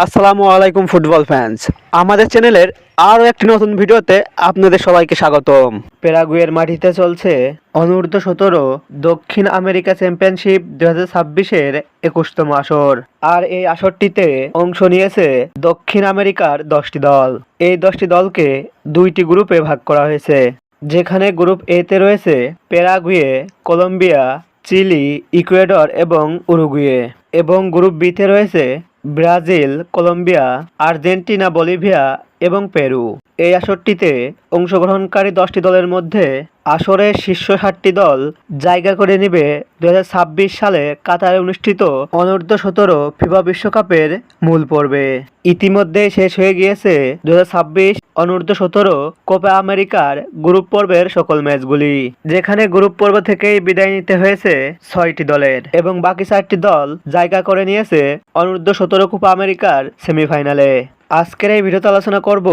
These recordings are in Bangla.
আসসালামু আলাইকুম ফুটবল ফ্যান্স। আমাদের চ্যানেলের আরও একটি নতুন ভিডিওতে আপনাদের সবাইকে স্বাগতম। প্যারাগুয়ের মাটিতে চলছে অনূর্ধ্ব-17 দক্ষিণ আমেরিকা চ্যাম্পিয়নশিপ 2026-এর 21তম আসর। আর এই আসরটিতে অংশ নিয়েছে দক্ষিণ আমেরিকার 10টি দল। এই 10টি দলকে দুইটি গ্রুপে ভাগ করা হয়েছে, যেখানে গ্রুপ এতে রয়েছে প্যারাগুয়ে, কলম্বিয়া, চিলি, ইকুয়েডর এবং উরুগুয়ে, এবং গ্রুপ বিতে রয়েছে ব্রাজিল, কলম্বিয়া, আর্জেন্টিনা, বলিভিয়া এবং পেরু। এই আসরটিতে অংশগ্রহণকারী 10টি দলের মধ্যে আসরের শীর্ষ 7টি দল জায়গা করে নেবে 2026 সালে কাতারে অনুষ্ঠিত অনূর্ধ্ব-17 ফিফা বিশ্বকাপের মূল পর্বে। ইতিমধ্যে শেষ হয়ে গিয়েছে 2026 অনূর্ধ্ব-17 কোপা আমেরিকার গ্রুপ পর্বের সকল ম্যাচগুলি, যেখানে গ্রুপ পর্ব থেকেই বিদায় নিতে হয়েছে 6টি দলের, এবং বাকি 4টি দল জায়গা করে নিয়েছে অনূর্ধ্ব-17 কোপা আমেরিকার সেমিফাইনালে। আজকের এই ভিডিওতে আলোচনা করব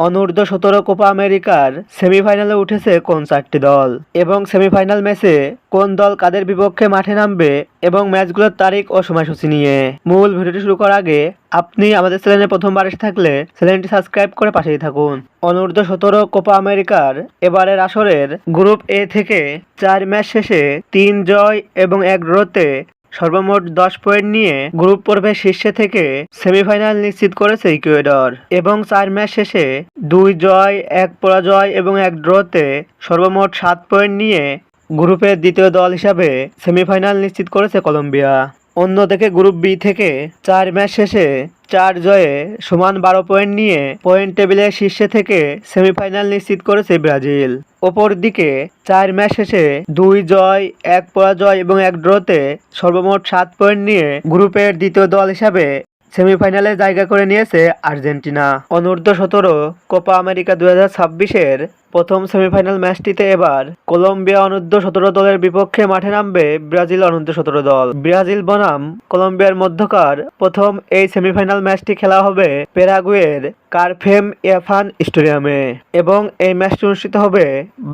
অনূর্ধ্ব-17 কোপা আমেরিকার সেমিফাইনালে উঠেছে কোন 4টি দল, এবং সেমিফাইনাল ম্যাচে কোন দল কাদের বিপক্ষে মাঠে নামবে, এবং ম্যাচগুলোর তারিখ ও সময়সূচি নিয়ে। মূল ভিডিওটি শুরু করার আগে আপনি আমাদের চ্যানেলে প্রথমবার এসে থাকলে চ্যানেলটি সাবস্ক্রাইব করে পাশেই থাকুন। অনূর্ধ্ব-17 কোপা আমেরিকার এবারের আসরের গ্রুপ এ থেকে 4 ম্যাচ শেষে 3 জয় এবং 1 ড্রতে সর্বমোট 10 পয়েন্ট নিয়ে গ্রুপ পর্বের শীর্ষে থেকে সেমিফাইনাল নিশ্চিত করেছে ইকুয়েডর, এবং 4 ম্যাচ শেষে 2 জয়, 1 পরাজয় এবং 1 ড্রতে সর্বমোট 7 পয়েন্ট নিয়ে গ্রুপের দ্বিতীয় দল হিসাবে সেমিফাইনাল নিশ্চিত করেছে কলম্বিয়া। অন্যদিকে গ্রুপ বি থেকে 4 ম্যাচ শেষে 4 জয়ে সমান 12 পয়েন্ট নিয়ে পয়েন্ট টেবিলের শীর্ষে থেকে সেমিফাইনাল নিশ্চিত করেছে ব্রাজিল। অপরদিকে 4 ম্যাচ শেষে 2 জয়, 1 পরাজয় এবং 1 ড্রতে সর্বমোট 7 পয়েন্ট নিয়ে গ্রুপের দ্বিতীয় দল হিসাবে সেমিফাইনালে জায়গা করে নিয়েছে আর্জেন্টিনা। অনূর্ধ্ব-17 কোপা আমেরিকা 2026-এর প্রথম সেমিফাইনাল ম্যাচটিতে এবার কলম্বিয়া অনূর্ধ্ব-17 দলের বিপক্ষে মাঠে নামবে ব্রাজিল অনূর্ধ্ব-17 দল। ব্রাজিল বনাম কলম্বিয়ার মধ্যকার প্রথম এই সেমিফাইনাল ম্যাচটি খেলা হবে প্যারাগুয়ের কারফেম ইয়াফান স্টেডিয়ামে, এবং এই ম্যাচটি অনুষ্ঠিত হবে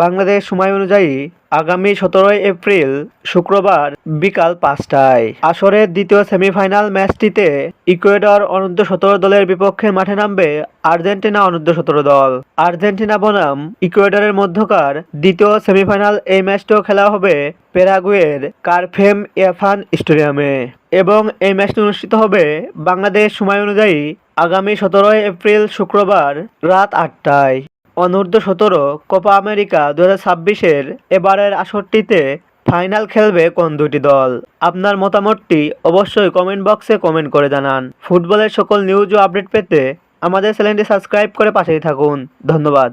বাংলাদেশ সময় অনুযায়ী আগামী 17 এপ্রিল শুক্রবার বিকাল 5টায়। আসরের দ্বিতীয় সেমিফাইনাল ম্যাচটিতে ইকুয়েডর অনূর্ধ্ব-17 দলের বিপক্ষে মাঠে নামবে আর্জেন্টিনা অনূর্ধ্ব-17 দল। আর্জেন্টিনা বনাম ইকুয়েডরের মধ্যকার দ্বিতীয় সেমিফাইনাল এই ম্যাচটিও খেলা হবে প্যারাগুয়ের কারফেম ইয়াফান স্টেডিয়ামে, এবং এই ম্যাচটি অনুষ্ঠিত হবে বাংলাদেশ সময় অনুযায়ী আগামী 17 এপ্রিল শুক্রবার রাত 8টায়। অনূর্ধ্ব-17 কোপা আমেরিকা 2026-এর এবারের আসরটিতে ফাইনাল খেলবে কোন দুটি দল? আপনার মতামতটি অবশ্যই কমেন্ট বক্সে কমেন্ট করে জানান। ফুটবলের সকল নিউজ ও আপডেট পেতে আমাদের চ্যানেলটি সাবস্ক্রাইব করে পাশেই থাকুন। ধন্যবাদ।